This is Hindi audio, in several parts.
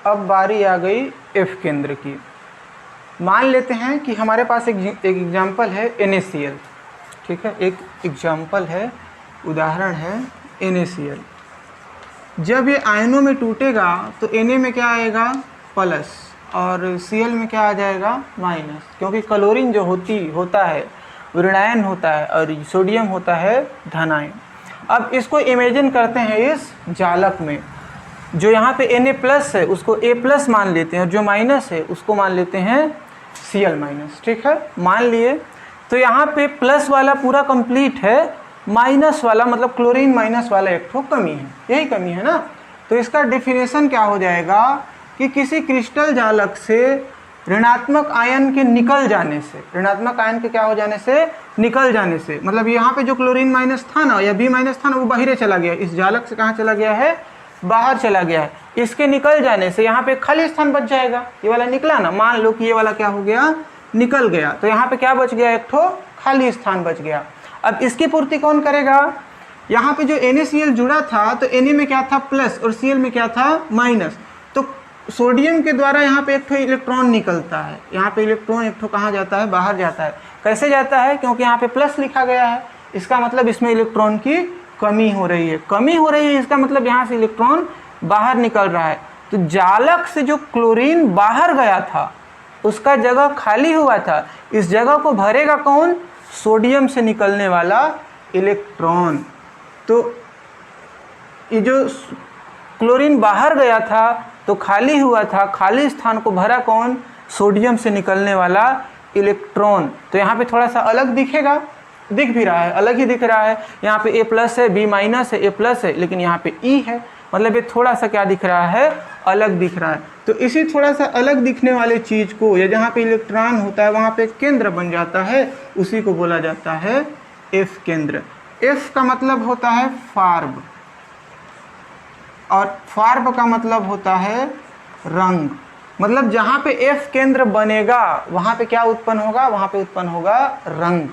अब बारी आ गई F केंद्र की। मान लेते हैं कि हमारे पास एक एग्जाम्पल है NaCl, ठीक है, एक एग्जाम्पल है, उदाहरण है NaCl। जब ये आयनों में टूटेगा तो Na में क्या आएगा प्लस और Cl में क्या आ जाएगा माइनस, क्योंकि क्लोरीन जो होता है ऋणायन होता है और सोडियम होता है धनायन। अब इसको इमेजिन करते हैं इस जालक में, जो यहाँ पे Na प्लस है उसको A प्लस मान लेते हैं और जो माइनस है उसको मान लेते हैं Cl माइनस, ठीक है, मान लिए। तो यहाँ पे प्लस वाला पूरा कंप्लीट है, माइनस वाला मतलब क्लोरीन माइनस वाला एक ठो कमी है, यही कमी है ना। तो इसका डेफिनेशन क्या हो जाएगा कि किसी क्रिस्टल जालक से ऋणात्मक आयन के निकल जाने से, ऋणात्मक आयन के क्या हो जाने से, निकल जाने से, मतलब यहाँ पे जो क्लोरीन माइनस था ना या B माइनस था ना वो बाहर चला गया, इस जालक से कहाँ चला गया है, बाहर चला गया है। इसके निकल जाने से यहाँ पे खाली स्थान बच जाएगा, ये वाला निकला ना, मान लो कि ये वाला क्या हो गया, निकल गया, तो यहाँ पे क्या बच गया, एक ठो खाली स्थान बच गया। अब इसकी पूर्ति कौन करेगा, यहाँ पे जो NaCl जुड़ा था तो Na में क्या था प्लस और Cl में क्या था माइनस, तो सोडियम के द्वारा यहाँ पे एक ठो इलेक्ट्रॉन निकलता है, यहाँ पे इलेक्ट्रॉन एक ठो कहाँ जाता है, बाहर जाता है। कैसे जाता है, क्योंकि यहाँ पे प्लस लिखा गया है, इसका मतलब इसमें इलेक्ट्रॉन की कमी हो रही है, कमी हो रही है, इसका मतलब यहाँ से इलेक्ट्रॉन बाहर निकल रहा है। तो जालक से जो क्लोरीन बाहर गया था उसका जगह खाली हुआ था, इस जगह को भरेगा कौन, सोडियम से निकलने वाला इलेक्ट्रॉन। तो ये जो क्लोरीन बाहर गया था तो खाली हुआ था, खाली स्थान को भरा कौन, सोडियम से निकलने वाला इलेक्ट्रॉन। तो यहाँ पे थोड़ा सा अलग दिखेगा, दिख भी रहा है, अलग ही दिख रहा है, यहाँ पे A प्लस है, B माइनस है, A प्लस है, लेकिन यहाँ पे E है, मतलब ये थोड़ा सा क्या दिख रहा है, अलग दिख रहा है। तो इसी थोड़ा सा अलग दिखने वाले चीज़ को, या जहाँ पे इलेक्ट्रॉन होता है वहाँ पे केंद्र बन जाता है, उसी को बोला जाता है F केंद्र। F का मतलब होता है फार्ब, और फार्ब का मतलब होता है रंग, मतलब जहाँ पे F केंद्र बनेगा वहाँ पे क्या उत्पन्न होगा, वहाँ पे उत्पन्न होगा रंग,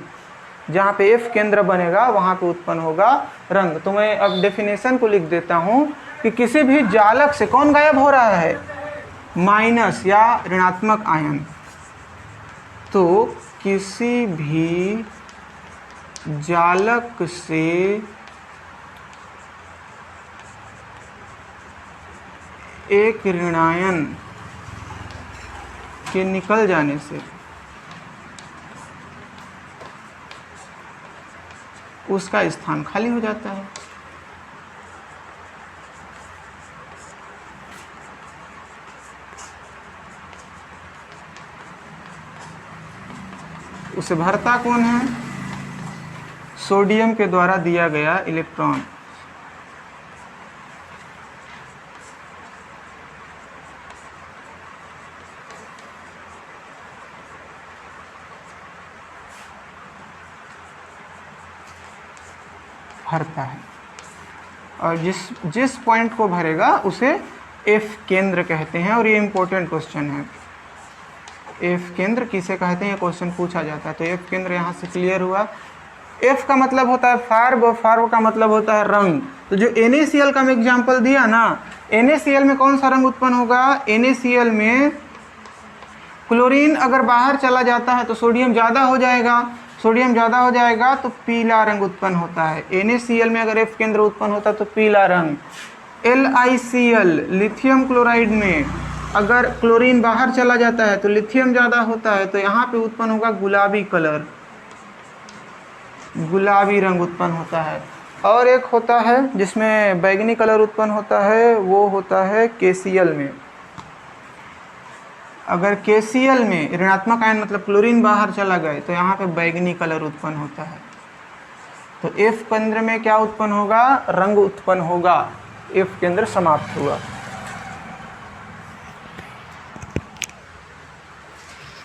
जहाँ पे F केंद्र बनेगा वहाँ पे उत्पन्न होगा रंग। तो मैं अब डेफिनेशन को लिख देता हूँ कि किसी भी जालक से कौन गायब हो रहा है, माइनस या ऋणात्मक आयन। तो किसी भी जालक से एक ऋणायन के निकल जाने से उसका स्थान खाली हो जाता है। उसे भरता कौन है, सोडियम के द्वारा दिया गया इलेक्ट्रॉन। भरता है, और जिस पॉइंट को भरेगा उसे F केंद्र कहते हैं। और ये इंपॉर्टेंट क्वेश्चन है, F केंद्र किसे कहते हैं, ये क्वेश्चन पूछा जाता है। तो F केंद्र यहाँ से क्लियर हुआ। F का मतलब होता है फार्ब, और फार्ब का मतलब होता है रंग। तो जो NaCl का मैं एग्जाम्पल दिया ना, NaCl में कौन सा रंग उत्पन्न होगा, NaCl में क्लोरीन अगर बाहर चला जाता है तो सोडियम ज़्यादा हो जाएगा, सोडियम ज़्यादा हो जाएगा तो पीला रंग उत्पन्न होता है। NaCl में अगर F केंद्र उत्पन्न होता है तो पीला रंग। LiCl लिथियम क्लोराइड में अगर क्लोरीन बाहर चला जाता है तो लिथियम ज़्यादा होता है, तो यहाँ पे उत्पन्न होगा गुलाबी कलर, गुलाबी रंग उत्पन्न होता है। और एक होता है जिसमें बैगनी कलर उत्पन्न होता है, वो होता है KCl में। अगर KCl में ऋणात्मक आयन मतलब क्लोरीन बाहर चला गए तो यहाँ पे बैगनी कलर उत्पन्न होता है। तो F केंद्र में क्या उत्पन्न होगा, रंग उत्पन्न होगा। F केंद्र समाप्त हुआ।